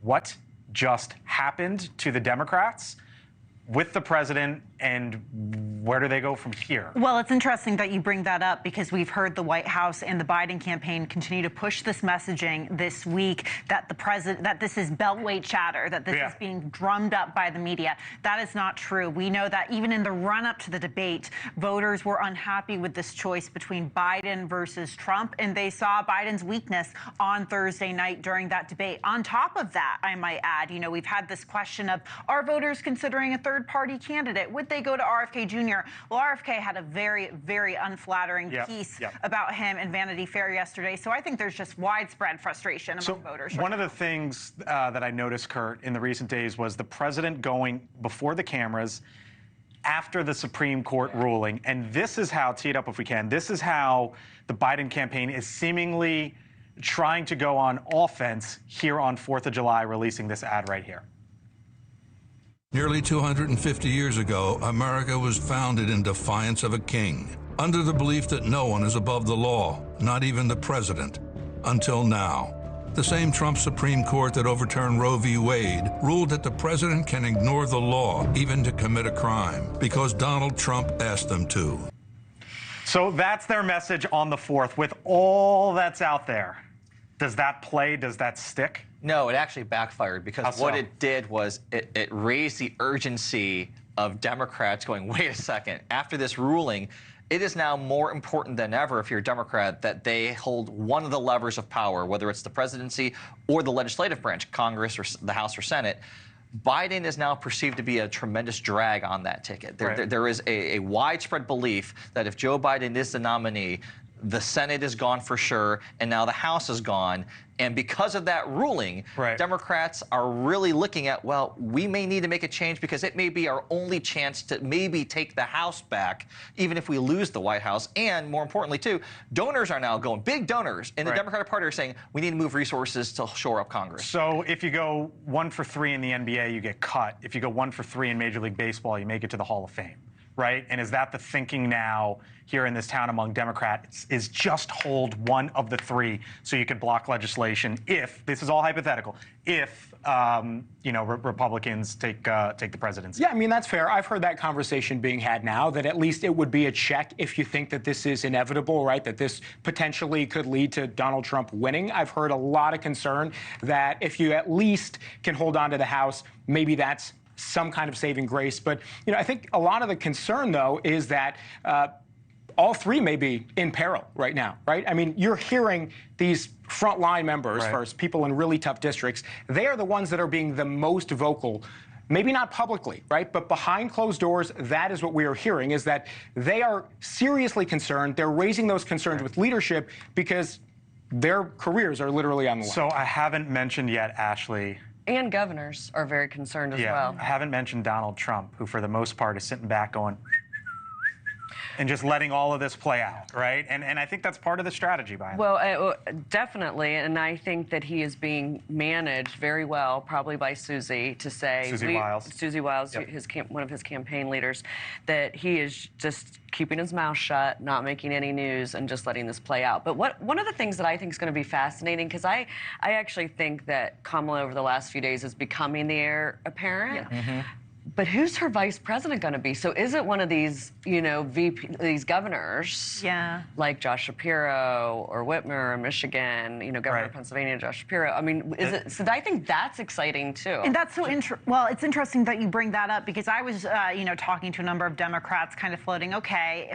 what just happened to the Democrats with the president, and where do they go from here? Well, it's interesting that you bring that up because we've heard the White House and the Biden campaign continue to push this messaging this week that that this is beltway chatter, that this is being drummed up by the media. That is not true. We know that even in the run-up to the debate, voters were unhappy with this choice between Biden versus Trump, and they saw Biden's weakness on Thursday night during that debate. On top of that, I might add, we've had this question of, are voters considering a third-party candidate? Would they go to RFK Jr.? Well, RFK had a very, very unflattering piece about him in Vanity Fair yesterday. So I think there's just widespread frustration among voters. One of the things that I noticed, Kurt, in the recent days was the president going before the cameras after the Supreme Court ruling. And this is how, tee it up if we can, this is how the Biden campaign is seemingly trying to go on offense here on 4th of July, releasing this ad right here. Nearly 250 years ago, America was founded in defiance of a king, under the belief that no one is above the law, not even the president. Until now. The same Trump Supreme Court that overturned Roe v. Wade ruled that the president can ignore the law, even to commit a crime, because Donald Trump asked them to. So that's their message on the 4th. With all that's out there, does that play? Does that stick? No, it actually backfired because what it did was it raised the urgency of Democrats going, wait a second, after this ruling, it is now more important than ever, if you're a Democrat, that they hold one of the levers of power, whether it's the presidency or the legislative branch, Congress or the House or Senate. Biden is now perceived to be a tremendous drag on that ticket. There is a widespread belief that if Joe Biden is the nominee, the Senate is gone for sure, and now the House is gone. And because of that ruling, Democrats are really looking at, well, we may need to make a change because it may be our only chance to maybe take the House back, even if we lose the White House. And more importantly, too, donors are now going, big donors in the Democratic Party are saying, we need to move resources to shore up Congress. So if you go 1 for 3 in the NBA, you get cut. If you go 1 for 3 in Major League Baseball, you make it to the Hall of Fame. Right? And is that the thinking now here in this town among Democrats, is just hold one of the 3 so you could block legislation if, this is all hypothetical, if, Republicans take the presidency? Yeah, I mean, that's fair. I've heard that conversation being had now, that at least it would be a check if you think that this is inevitable, right, that this potentially could lead to Donald Trump winning. I've heard a lot of concern that if you at least can hold on to the House, maybe that's some kind of saving grace. But, I think a lot of the concern, though, is that all 3 may be in peril right now, right? I mean, you're hearing these frontline members first, people in really tough districts. They are the ones that are being the most vocal, maybe not publicly, right? But behind closed doors, that is what we are hearing, is that they are seriously concerned. They're raising those concerns with leadership because their careers are literally on the line. So I haven't mentioned yet, Ashley. And governors are very concerned as well. I haven't mentioned Donald Trump, who for the most part is sitting back going and just letting all of this play out, right? And I think that's part of the strategy behind it. Well, definitely, and I think that he is being managed very well, probably by Susie, to say... Susie Wiles, one of his campaign leaders, that he is just keeping his mouth shut, not making any news, and just letting this play out. But one of the things that I think is going to be fascinating, because I actually think that Kamala over the last few days is becoming the heir apparent. But who's her vice president going to be? So is it one of these, these governors, like Josh Shapiro or Whitmer in Michigan, governor of Pennsylvania, Josh Shapiro? I mean, is it? So I think that's exciting too. And that's so well, it's interesting that you bring that up because I was, talking to a number of Democrats, kind of floating. Okay,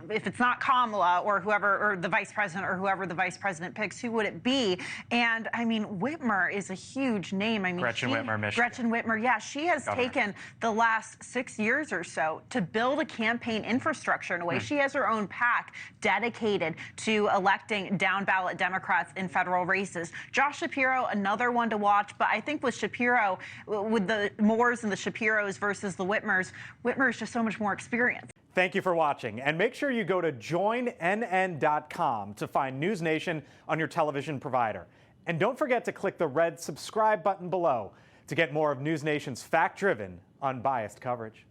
if it's not Kamala or whoever, or the vice president or whoever the vice president picks, who would it be? And I mean, Whitmer is a huge name. I mean, Gretchen Whitmer, Michigan. Gretchen Whitmer, yeah, she has taken the last 6 years or so to build a campaign infrastructure in a way. She has her own PAC dedicated to electing down-ballot Democrats in federal races. Josh Shapiro, another one to watch, but I think with Shapiro, with the Moores and the Shapiros versus the Whitmers, Whitmer's just so much more experienced. Thank you for watching, and make sure you go to joinnn.com to find NewsNation on your television provider. And don't forget to click the red subscribe button below to get more of NewsNation's fact-driven, unbiased coverage.